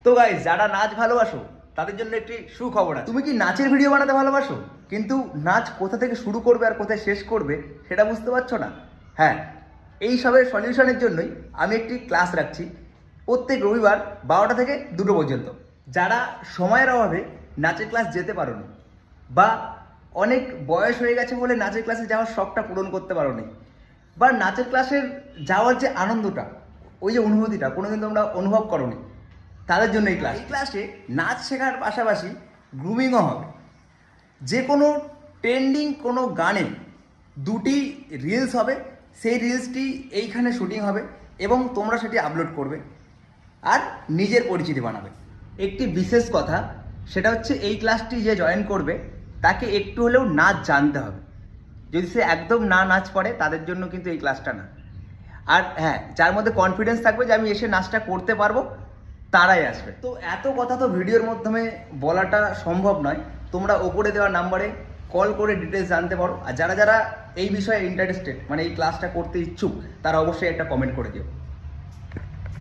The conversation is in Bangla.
তো গাইস, যারা নাচ ভালোবাসো তাদের জন্য একটি সুখবর আছে। তুমি কি নাচের ভিডিও বানাতে ভালোবাসো, কিন্তু নাচ কোথা থেকে শুরু করবে আর কোথায় শেষ করবে সেটা বুঝতে পারছো না? হ্যাঁ, এই সবের সলিউশনের জন্যই আমি একটি ক্লাস রাখছি প্রত্যেক রবিবার 12টা থেকে 2টো পর্যন্ত। যারা সময়ের অভাবে নাচের ক্লাস যেতে পারো না, বা অনেক বয়স হয়ে গেছে বলে নাচের ক্লাসে যাওয়ার শখটা পূরণ করতে পারো নি, বা নাচের ক্লাসের যাওয়ার যে আনন্দটা, ওই যে অনুভূতিটা কোনোদিন তোমরা অনুভব করোনি, তাদের জন্য এই ক্লাসে নাচ শেখার পাশাপাশি গ্রুমিংও হবে। যে কোনো ট্রেন্ডিং কোনো গানে 2টি রিলস হবে, সেই রিলসটি এইখানে শুটিং হবে এবং তোমরা সেটি আপলোড করবে আর নিজের পরিচিতি বানাবে। একটি বিশেষ কথা, সেটা হচ্ছে এই ক্লাসটি যে জয়েন করবে তাকে একটু হলেও নাচ জানতে হবে। যদি সে একদম না নাচ পারে তাদের জন্য কিন্তু এই ক্লাসটা না। আর হ্যাঁ, যার মধ্যে কনফিডেন্স থাকবে যে আমি এসে নাচটা করতে পারবো, তারাই আসবে। তো এত কথা তো ভিডিওর মাধ্যমে বলাটা সম্ভব নয়। তোমরা ওপরে দেওয়া নাম্বারে কল করে ডিটেলস জানতে পারো। আর যারা যারা এই বিষয়ে ইন্টারেস্টেড, মানে এই ক্লাসটা করতে ইচ্ছুক, তারা অবশ্যই একটা কমেন্ট করে দিও।